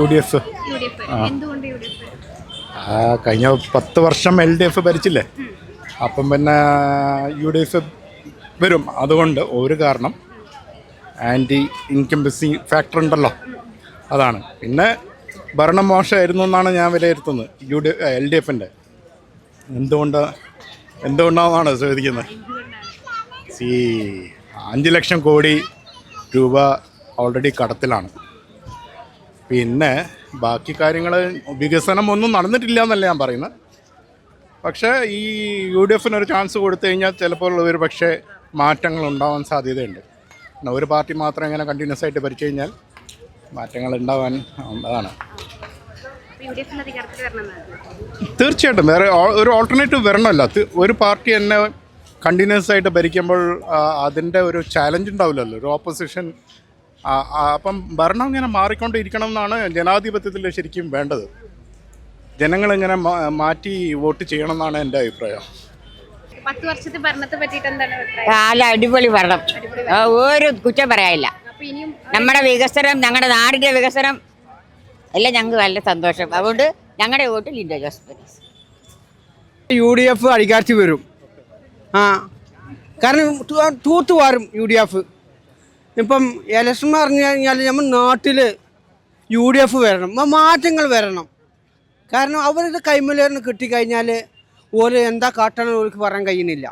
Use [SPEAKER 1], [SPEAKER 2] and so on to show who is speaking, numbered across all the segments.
[SPEAKER 1] UDF.
[SPEAKER 2] എന്തുകൊണ്ട് UDF?
[SPEAKER 1] കഴിഞ്ഞ 10 വർഷം LDF ഭരിച്ചില്ലേ, അപ്പം പിന്നെ UDF വരും. അതുകൊണ്ട് ഒരു കാരണം ആൻറ്റി ഇൻകംബൻസി ഫാക്ടർ ഉണ്ടല്ലോ, അതാണ്. പിന്നെ ഭരണം മോശമായിരുന്നു എന്നാണ് ഞാൻ വിലയിരുത്തുന്നത് LDFൻ്റെ. എന്തുകൊണ്ടാണെന്നാണ് ചോദിക്കുന്നത്. 5 ലക്ഷം കോടി രൂപ ഓൾറെഡി കടത്തിലാണ്. പിന്നെ ബാക്കി കാര്യങ്ങൾ വികസനം ഒന്നും നടന്നിട്ടില്ല എന്നല്ല ഞാൻ പറയുന്നത്. പക്ഷേ ഈ UDFന് ഒരു ചാൻസ് കൊടുത്തു കഴിഞ്ഞാൽ ചിലപ്പോൾ ഒരു പക്ഷേ മാറ്റങ്ങൾ ഉണ്ടാവാൻ സാധ്യതയുണ്ട്. പിന്നെ ഒരു പാർട്ടി മാത്രം ഇങ്ങനെ കണ്ടിന്യൂസ് ആയിട്ട് ഭരിച്ചു കഴിഞ്ഞാൽ മാറ്റങ്ങൾ ഉണ്ടാവാൻ അതാണ്. തീർച്ചയായിട്ടും വേറെ ഒരു ഓൾട്ടർനേറ്റീവ് വരണമല്ല. ഒരു പാർട്ടി തന്നെ കണ്ടിന്യൂസ് ആയിട്ട് ഭരിക്കുമ്പോൾ അതിൻ്റെ ഒരു ചാലഞ്ച് ഉണ്ടാവില്ലല്ലോ, ഒരു ഓപ്പോസിഷൻ. അപ്പം ഭരണം ഇങ്ങനെ മാറിക്കൊണ്ടിരിക്കണം എന്നാണ് ജനാധിപത്യത്തിൽ ശരിക്കും വേണ്ടത്. ജനങ്ങളിങ്ങനെ മാറ്റി വോട്ട് ചെയ്യണം എന്നാണ് എൻ്റെ അഭിപ്രായം.
[SPEAKER 2] 10 വർഷത്തെ ഭരണത്തെ പറ്റിയിട്ട് എന്താണ് അഭിപ്രായം?
[SPEAKER 3] നല്ല അടിപൊളി ഭരണം, ഒരു കുറ്റം പറയാനില്ല. നമ്മുടെ വികസനം, ഞങ്ങളുടെ നാടിൻ്റെ വികസനം എല്ലാം ഞങ്ങൾക്ക് നല്ല സന്തോഷം. അതുകൊണ്ട് ഞങ്ങളുടെ വോട്ട് ലിൻഡോ ജോസഫ് പെരേര.
[SPEAKER 4] UDF അധികാരത്തിൽ വരും. കാരണം തൂത്തുവാരും UDF. ഇപ്പം ഇലക്ഷൻ പറഞ്ഞു കഴിഞ്ഞാൽ നമ്മൾ നാട്ടിൽ UDF വരണം, മാറ്റങ്ങൾ വരണം. കാരണം അവരുടെ കൈമലേറിന് കിട്ടിക്കഴിഞ്ഞാൽ ഓര് എന്താ കാട്ടണം അവർക്ക് പറയാൻ കഴിയുന്നില്ല.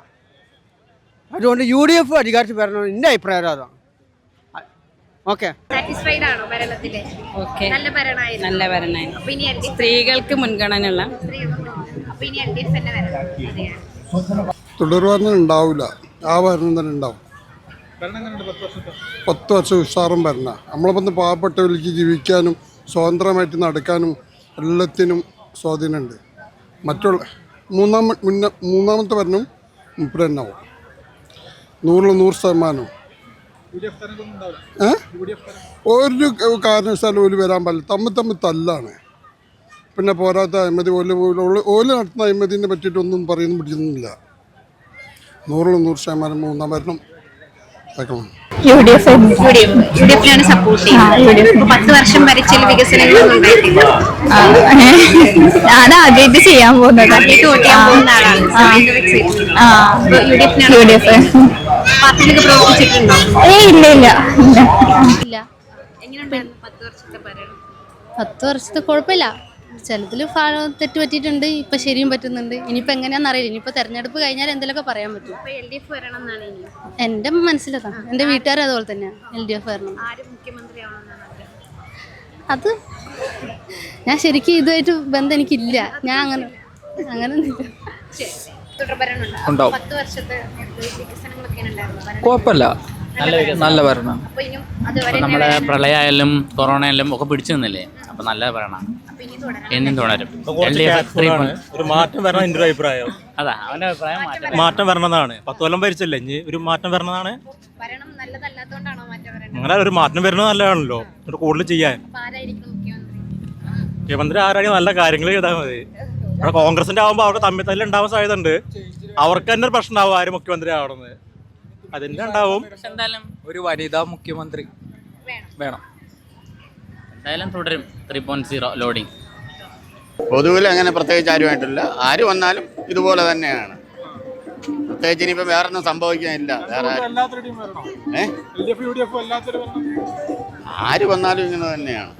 [SPEAKER 4] അതുകൊണ്ട് UDF അധികാരത്തിൽ വരണം, എൻ്റെ അഭിപ്രായം അതാണ്. ഓക്കെ,
[SPEAKER 2] സാറ്റിസ്ഫൈഡ് ആണോ ഭരണത്തില്? നല്ല ഭരണമായിരുന്നു.
[SPEAKER 5] നല്ല ഭരണമായിരുന്നു.
[SPEAKER 2] അപ്പൊ ഇനി LDF
[SPEAKER 5] സ്ത്രീകൾക്ക് മുൻഗണനയുള്ള
[SPEAKER 2] അപ്പൊ ഇനി LDF തന്നെ വരണം.
[SPEAKER 6] തുടർഭരണം ഉണ്ടാവില്ല, ആ ഭരണം തന്നെ ഉണ്ടാവും. 10 വർഷം ഉഷാറും ഭരണം. നമ്മളിപ്പം പാവപ്പെട്ടവർക്ക് ജീവിക്കാനും സ്വതന്ത്രമായിട്ട് നടക്കാനും എല്ലാത്തിനും സ്വാധീനമുണ്ട്. മറ്റുള്ള മൂന്നാമത്തെ ഭരണം മുപ്പത് തന്നെ ആവും. 100% ഒരു കാരണവശാലും ഓല് വരാൻ പാടില്ല. തമ്മിൽ തല്ലാണ്. പിന്നെ പോരാത്ത അഴിമതി ഓല് നടത്തുന്ന അഴിമതിനെ പറ്റിയിട്ടൊന്നും പറയുന്നു പിടിക്കുന്നില്ല. 100% മൂന്നാം ഭരണം ആക്കണം.
[SPEAKER 2] UDF-നാണ് സപ്പോർട്ട് ചെയ്യുന്നത്. 10 വർഷം ഭരിച്ചതിൽ വികസനങ്ങളൊന്നും ഉണ്ടായിട്ടില്ല.
[SPEAKER 7] ഞാൻ ആദ്യമായിട്ട് ചെയ്യാൻ പോകുന്നത്.
[SPEAKER 2] വോട്ട് ചെയ്യാൻ പോകുന്ന ആളാണ്. പാർട്ടിയിലൊക്കെ പ്രവർത്തിച്ചിട്ടുണ്ടോ?
[SPEAKER 7] ഇല്ല.
[SPEAKER 2] എങ്ങനെയുണ്ടായിരുന്നു 10 വർഷത്തെ ഭരണം?
[SPEAKER 7] 10 വർഷത്തെ കുഴപ്പമില്ല. ചിലതിൽ തെറ്റ് പറ്റിയിട്ടുണ്ട്, ഇപ്പൊ ശരിയും പറ്റുന്നുണ്ട്. ഇനിയിപ്പോ എങ്ങനെയാണെന്ന് അറിയില്ല. ഇനിയിപ്പോ തെരഞ്ഞെടുപ്പ് കഴിഞ്ഞാൽ എന്തെങ്കിലുമൊക്കെ പറയാൻ പറ്റും.
[SPEAKER 2] LDF വരണം എന്നാണ് ഇനി.
[SPEAKER 7] എന്റെ മനസ്സിലതാ, എന്റെ വീട്ടുകാരും അതുപോലെ തന്നെയാണ് LDF വരണം.
[SPEAKER 2] ആര് മുഖ്യമന്ത്രി ആവണമെന്നാണ് ആഗ്രഹം?
[SPEAKER 7] അത് ഞാൻ ശരിക്കും ഇതുമായിട്ട് ബന്ധം എനിക്കില്ല. ഞാൻ അങ്ങനെ
[SPEAKER 2] തുടർഭരണം
[SPEAKER 8] ഉണ്ടാവും.
[SPEAKER 2] 10 വർഷത്തെ വികസനങ്ങളൊക്കെ ഉണ്ടായിരുന്നു.
[SPEAKER 8] കുഴപ്പമില്ല, നല്ല ഭരണം.
[SPEAKER 2] അപ്പൊ ഇനിയും അതുവരെ
[SPEAKER 9] നമ്മുടെ പ്രളയമായാലും കൊറോണ ആയാലും ഒക്കെ പിടിച്ചു നിന്നില്ലേ, അപ്പൊ നല്ല ഭരണം എന്നും തുടരും.
[SPEAKER 10] ഒരു മാറ്റം വരണം എൻ്റെ ഒരു അഭിപ്രായം.
[SPEAKER 9] അതാ അവന്റെ അഭിപ്രായം.
[SPEAKER 10] മാറ്റം വരണമെന്നാണ്. 10 കൊല്ലം ഭരിച്ചല്ലേ, ഇനി ഒരു മാറ്റം വരണമെന്നാണ്.
[SPEAKER 2] ഭരണം നല്ലതല്ലാത്തോണ്ടാണോ മാറ്റം വരണം?
[SPEAKER 10] അങ്ങനെ ഒരു മാറ്റം വരുന്നത് നല്ലതാണല്ലോ, ഒരു കൂടുതൽ ചെയ്യാൻ.
[SPEAKER 2] അപ്പൊ ആരായിരിക്കും മുഖ്യമന്ത്രി?
[SPEAKER 10] മുഖ്യമന്ത്രി ആരാണെങ്കിൽ നല്ല കാര്യങ്ങൾ ചെയ്താൽ മതി. അവിടെ കോൺഗ്രസിന്റെ ആകുമ്പോൾ അവർക്ക് തമ്മിൽ തല്ല് ഉണ്ടാവാൻ സാധ്യത ഉണ്ട്. അവർക്ക് തന്നെ ഒരു പ്രശ്നം ഉണ്ടാവും ആര് മുഖ്യമന്ത്രി ആവണമെന്ന്. അതിന്റെ ഉണ്ടാവും.
[SPEAKER 9] എന്തായാലും
[SPEAKER 8] ഒരു വനിതാ മുഖ്യമന്ത്രി വേണം.
[SPEAKER 9] എന്തായാലും തുടരും 3.0 ലോഡിങ്.
[SPEAKER 11] പൊതുവിൽ അങ്ങനെ പ്രത്യേകിച്ച് ആരുമായിട്ടില്ല. ആര് വന്നാലും ഇതുപോലെ തന്നെയാണ്. പ്രത്യേകിച്ച് ഇനിയിപ്പോൾ വേറൊന്നും സംഭവിക്കാനില്ല. വേറെ ആര് വന്നാലും ഇങ്ങനെ തന്നെയാണ്.